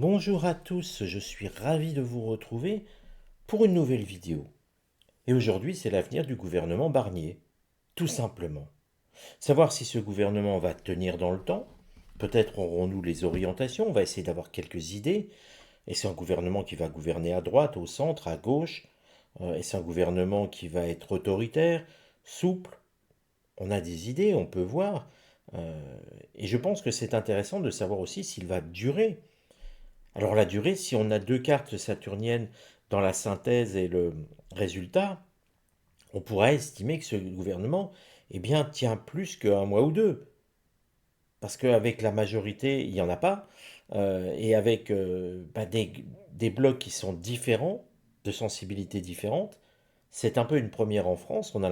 Bonjour à tous, je suis ravi de vous retrouver pour une nouvelle vidéo. Et aujourd'hui, c'est l'avenir du gouvernement Barnier, tout simplement. Savoir si ce gouvernement va tenir dans le temps, peut-être aurons-nous les orientations, on va essayer d'avoir quelques idées. Est-ce un gouvernement qui va gouverner à droite, au centre, à gauche? Est-ce un gouvernement qui va être autoritaire, souple? On a des idées, on peut voir. Et je pense que c'est intéressant de savoir aussi s'il va durer. Alors la durée, si on a deux cartes saturniennes dans la synthèse et le résultat, on pourrait estimer que ce gouvernement tient plus qu'un mois ou deux. Parce qu'avec la majorité, il n'y en a pas. Et avec des blocs qui sont différents, de sensibilités différentes, c'est un peu une première en France. On a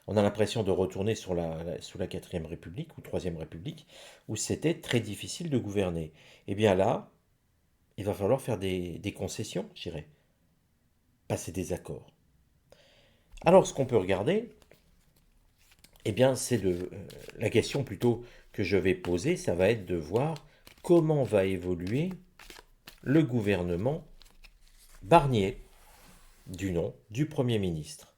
l'impression de retourner sous la quatrième République ou troisième République, où c'était très difficile de gouverner. Et bien là, il va falloir faire des concessions, je dirais, passer des accords. Alors, ce qu'on peut regarder, c'est la question plutôt que je vais poser, ça va être de voir comment va évoluer le gouvernement Barnier, du nom du Premier ministre.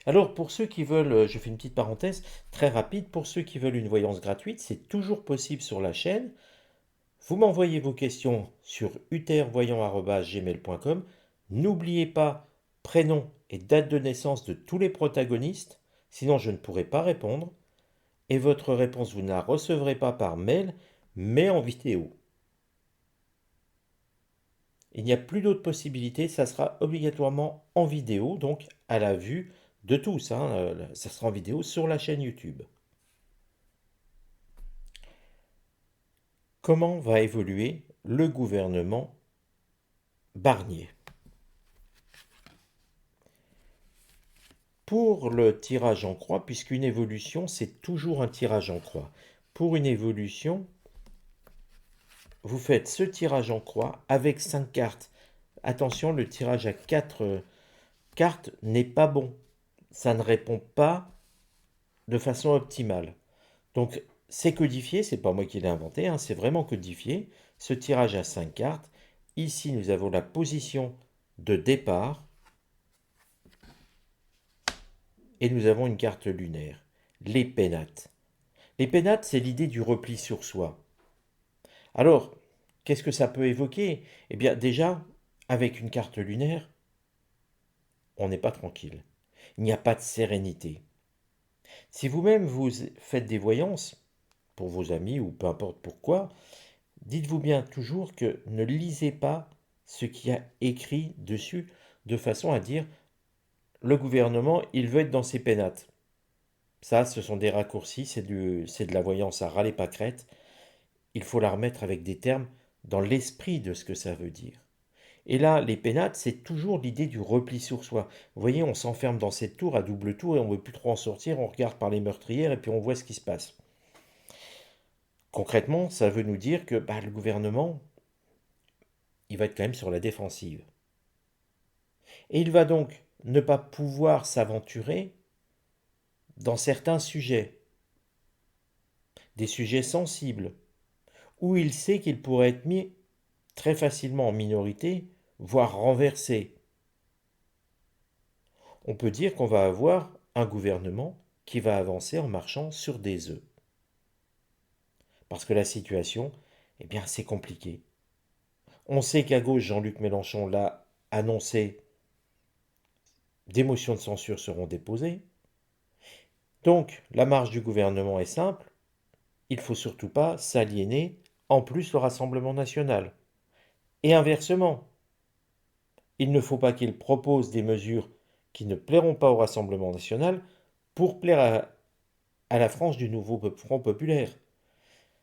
Alors, pour ceux qui veulent, je fais une petite parenthèse très rapide, pour ceux qui veulent une voyance gratuite, c'est toujours possible sur la chaîne. Vous m'envoyez vos questions sur utervoyant@gmail.com. N'oubliez pas prénom et date de naissance de tous les protagonistes, sinon je ne pourrai pas répondre. Et votre réponse, vous ne la recevrez pas par mail, mais en vidéo. Il n'y a plus d'autres possibilités, ça sera obligatoirement en vidéo, donc à la vue de tous. Ça sera en vidéo sur la chaîne YouTube. Comment va évoluer le gouvernement Barnier? Pour le tirage en croix, puisqu'une évolution, c'est toujours un tirage en croix. Pour une évolution, vous faites ce tirage en croix avec 5 cartes. Attention, le tirage à 4 cartes n'est pas bon. Ça ne répond pas de façon optimale. Donc, c'est codifié, c'est pas moi qui l'ai inventé, c'est vraiment codifié. Ce tirage à 5 cartes. Ici, nous avons la position de départ et nous avons une carte lunaire, les pénates. Les pénates, c'est l'idée du repli sur soi. Alors, qu'est-ce que ça peut évoquer? Eh bien, déjà, avec une carte lunaire, on n'est pas tranquille. Il n'y a pas de sérénité. Si vous-même vous faites des voyances, pour vos amis ou peu importe pourquoi, dites-vous bien toujours que ne lisez pas ce qu'il y a écrit dessus de façon à dire le gouvernement, il veut être dans ses pénates. Ça, ce sont des raccourcis, c'est de la voyance à râler pas crête. Il faut la remettre avec des termes dans l'esprit de ce que ça veut dire. Et là, les pénates, c'est toujours l'idée du repli sur soi. Vous voyez, on s'enferme dans cette tour à double tour et on ne veut plus trop en sortir, on regarde par les meurtrières et puis on voit ce qui se passe. Concrètement, ça veut nous dire que le gouvernement, il va être quand même sur la défensive. Et il va donc ne pas pouvoir s'aventurer dans certains sujets, des sujets sensibles, où il sait qu'il pourrait être mis très facilement en minorité, voire renversé. On peut dire qu'on va avoir un gouvernement qui va avancer en marchant sur des œufs. Parce que la situation, c'est compliqué. On sait qu'à gauche, Jean-Luc Mélenchon l'a annoncé, des motions de censure seront déposées. Donc, la marche du gouvernement est simple. Il ne faut surtout pas s'aliéner, en plus, le Rassemblement national. Et inversement, il ne faut pas qu'il propose des mesures qui ne plairont pas au Rassemblement national pour plaire à la frange du nouveau Front populaire.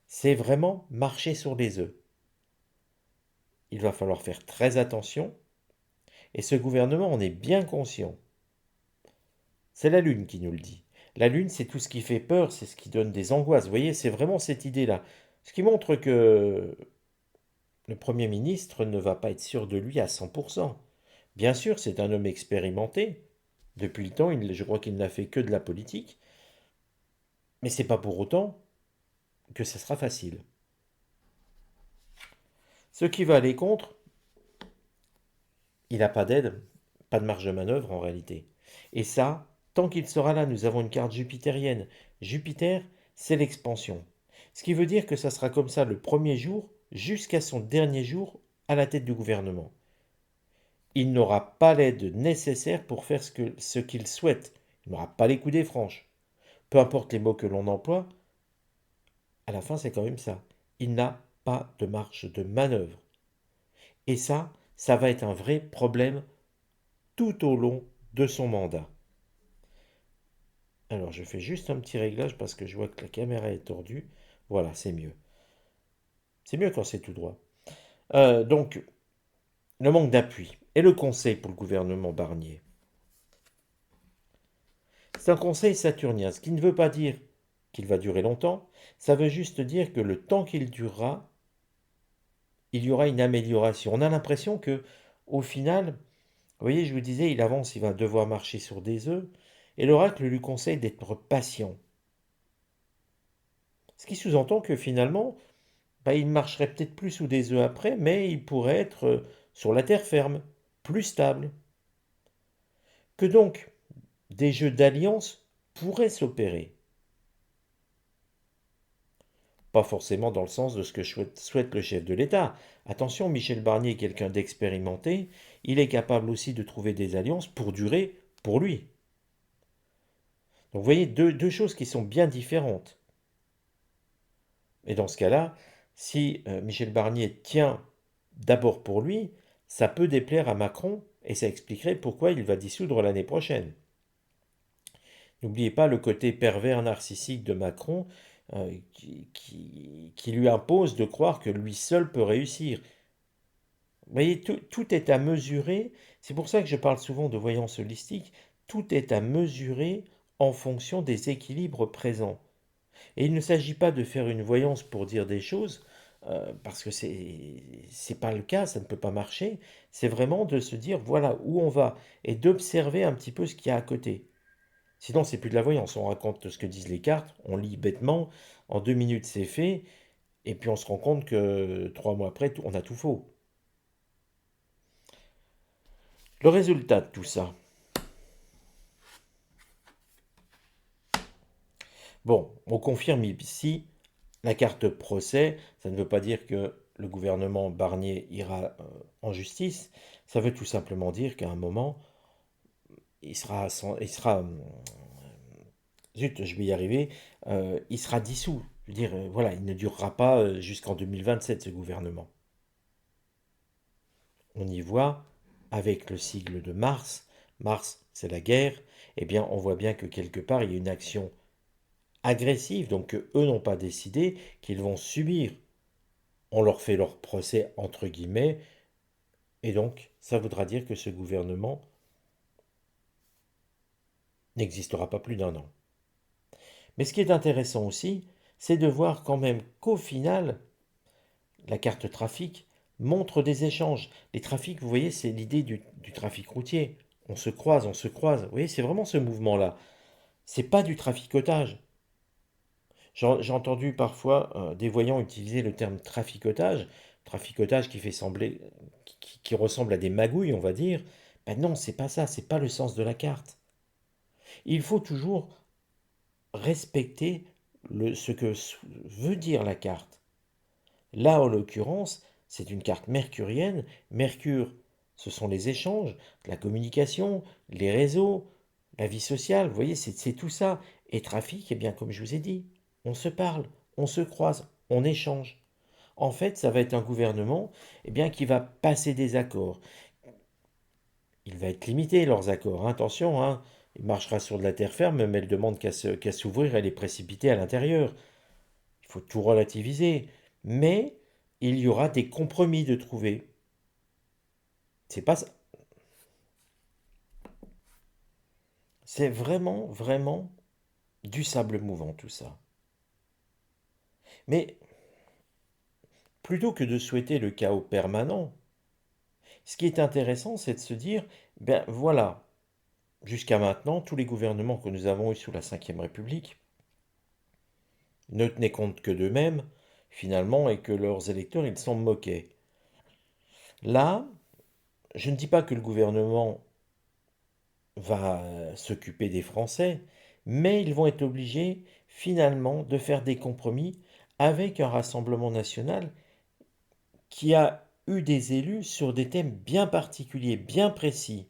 C'est vraiment marcher sur les œufs. Il va falloir faire très attention. Et ce gouvernement en est bien conscient. C'est la Lune qui nous le dit. La Lune, c'est tout ce qui fait peur, c'est ce qui donne des angoisses. Vous voyez, c'est vraiment cette idée-là. Ce qui montre que le Premier ministre ne va pas être sûr de lui à 100%. Bien sûr, c'est un homme expérimenté. Depuis le temps, je crois qu'il n'a fait que de la politique. Mais c'est pas pour autant que ça sera facile. Ce qui va aller contre, il n'a pas d'aide, pas de marge de manœuvre en réalité. Et ça, tant qu'il sera là, nous avons une carte jupitérienne. Jupiter, c'est l'expansion. Ce qui veut dire que ça sera comme ça le premier jour jusqu'à son dernier jour à la tête du gouvernement. Il n'aura pas l'aide nécessaire pour faire ce qu'il souhaite. Il n'aura pas les coups des franches. Peu importe les mots que l'on emploie, à la fin c'est quand même ça. Il n'a pas de marge de manœuvre. Et ça va être un vrai problème tout au long de son mandat. Alors je fais juste un petit réglage parce que je vois que la caméra est tordue. Voilà, c'est mieux. C'est mieux quand c'est tout droit. Donc, le manque d'appui et le conseil pour le gouvernement Barnier. C'est un conseil saturnien, ce qui ne veut pas dire qu'il va durer longtemps, ça veut juste dire que le temps qu'il durera, il y aura une amélioration. On a l'impression que, au final, vous voyez, je vous disais, il avance, il va devoir marcher sur des œufs, et l'oracle lui conseille d'être patient. Ce qui sous-entend que finalement, il marcherait peut-être plus sous des œufs après, mais il pourrait être sur la terre ferme, plus stable. Que donc, des jeux d'alliance pourraient s'opérer. Pas forcément dans le sens de ce que souhaite le chef de l'État. Attention, Michel Barnier est quelqu'un d'expérimenté, il est capable aussi de trouver des alliances pour durer pour lui. Donc vous voyez, deux choses qui sont bien différentes. Et dans ce cas-là, si Michel Barnier tient d'abord pour lui, ça peut déplaire à Macron et ça expliquerait pourquoi il va dissoudre l'année prochaine. N'oubliez pas le côté pervers narcissique de Macron qui lui impose de croire que lui seul peut réussir. Vous voyez, tout est à mesurer. C'est pour ça que je parle souvent de voyance holistique. Tout est à mesurer en fonction des équilibres présents. Et il ne s'agit pas de faire une voyance pour dire des choses, parce que c'est pas le cas, ça ne peut pas marcher. C'est vraiment de se dire voilà où on va et d'observer un petit peu ce qu'il y a à côté. Sinon, c'est plus de la voyance. On raconte ce que disent les cartes, on lit bêtement, en 2 minutes c'est fait, et puis on se rend compte que 3 mois après, on a tout faux. Le résultat de tout ça. Bon, on confirme ici la carte procès. Ça ne veut pas dire que le gouvernement Barnier ira en justice. Ça veut tout simplement dire qu'à un moment, zut, je vais y arriver, il sera dissous. Je veux dire, voilà, il ne durera pas jusqu'en 2027 ce gouvernement. On y voit, avec le sigle de Mars, Mars c'est la guerre, eh bien on voit bien que quelque part il y a une action agressive, donc qu'eux n'ont pas décidé, qu'ils vont subir. On leur fait leur procès entre guillemets, et donc ça voudra dire que ce gouvernement n'existera pas plus d'1 an. Mais ce qui est intéressant aussi, c'est de voir quand même qu'au final, la carte trafic montre des échanges. Les trafics, vous voyez, c'est l'idée du trafic routier. On se croise, on se croise. Vous voyez, c'est vraiment ce mouvement-là. C'est pas du traficotage. J'ai entendu parfois des voyants utiliser le terme traficotage, traficotage qui fait sembler, qui ressemble à des magouilles, on va dire. Ben non, c'est pas ça, c'est pas le sens de la carte. Il faut toujours respecter ce que veut dire la carte. Là, en l'occurrence, c'est une carte mercurienne. Mercure, ce sont les échanges, la communication, les réseaux, la vie sociale. Vous voyez, c'est tout ça. Et trafic, eh bien, comme je vous ai dit, on se parle, on se croise, on échange. En fait, ça va être un gouvernement eh bien, qui va passer des accords. Il va être limité, leurs accords. Attention, hein, il marchera sur de la terre ferme, mais elle demande qu'à s'ouvrir, elle est précipitée à l'intérieur. Il faut tout relativiser. Mais il y aura des compromis de trouver. C'est pas ça. C'est vraiment, vraiment du sable mouvant tout ça. Mais plutôt que de souhaiter le chaos permanent, ce qui est intéressant, c'est de se dire, ben voilà, jusqu'à maintenant, tous les gouvernements que nous avons eus sous la Ve République ne tenaient compte que d'eux-mêmes, finalement, et que leurs électeurs, ils s'en moquaient. Là, je ne dis pas que le gouvernement va s'occuper des Français, mais ils vont être obligés finalement de faire des compromis avec un Rassemblement national qui a eu des élus sur des thèmes bien particuliers, bien précis.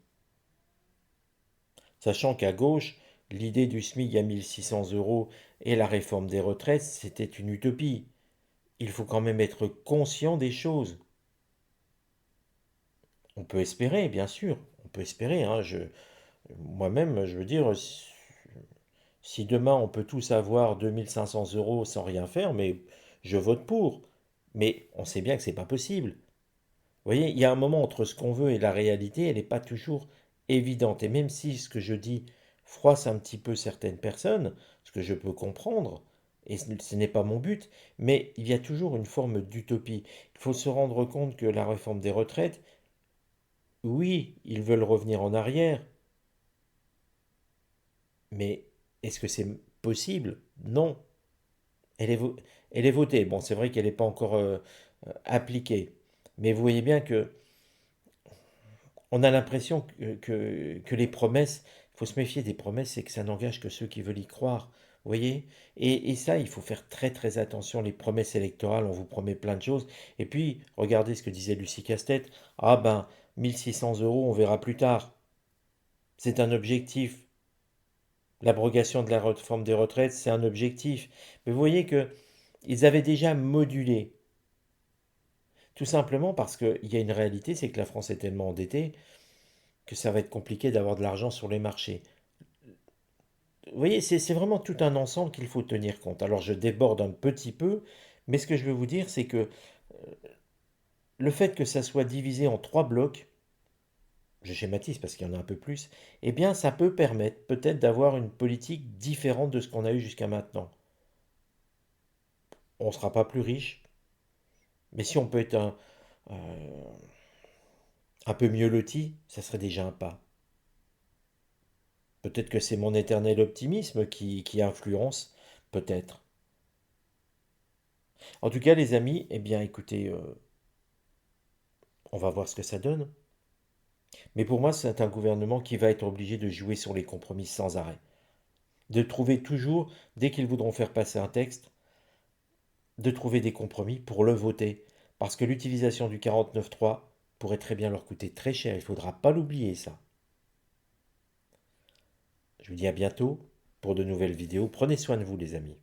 Sachant qu'à gauche, l'idée du SMIC à 1 600 € et la réforme des retraites, c'était une utopie. Il faut quand même être conscient des choses. On peut espérer, bien sûr, on peut espérer, hein, moi-même, je veux dire, si demain on peut tous avoir 2 500 € sans rien faire, mais je vote pour. Mais on sait bien que c'est pas possible. Vous voyez, il y a un moment entre ce qu'on veut et la réalité, elle n'est pas toujours évidente. Et même si ce que je dis froisse un petit peu certaines personnes, ce que je peux comprendre, et ce n'est pas mon but, mais il y a toujours une forme d'utopie. Il faut se rendre compte que la réforme des retraites, oui, ils veulent revenir en arrière, mais est-ce que c'est possible? Non. Elle est, vo- elle est votée. Bon, c'est vrai qu'elle n'est pas encore appliquée. Mais vous voyez bien que on a l'impression que les promesses, il faut se méfier des promesses, c'est que ça n'engage que ceux qui veulent y croire. Vous voyez? Et ça, il faut faire très très attention. Les promesses électorales, on vous promet plein de choses. Et puis, regardez ce que disait Lucie Castet. Ah ben, 1 600 €, on verra plus tard. C'est un objectif. L'abrogation de la réforme des retraites, c'est un objectif. Mais vous voyez que ils avaient déjà modulé. Tout simplement parce qu'il y a une réalité, c'est que la France est tellement endettée que ça va être compliqué d'avoir de l'argent sur les marchés. Vous voyez, c'est vraiment tout un ensemble qu'il faut tenir compte. Alors je déborde un petit peu, mais ce que je veux vous dire, c'est que le fait que ça soit divisé en 3 blocs, je schématise parce qu'il y en a un peu plus, eh bien ça peut permettre peut-être d'avoir une politique différente de ce qu'on a eu jusqu'à maintenant. On ne sera pas plus riche, mais si on peut être un peu mieux loti, ça serait déjà un pas. Peut-être que c'est mon éternel optimisme qui influence, peut-être. En tout cas, les amis, eh bien, écoutez, on va voir ce que ça donne. Mais pour moi, c'est un gouvernement qui va être obligé de jouer sur les compromis sans arrêt. De trouver toujours, dès qu'ils voudront faire passer un texte, de trouver des compromis pour le voter. Parce que l'utilisation du 49.3 pourrait très bien leur coûter très cher. Il ne faudra pas l'oublier, ça. Je vous dis à bientôt pour de nouvelles vidéos. Prenez soin de vous, les amis.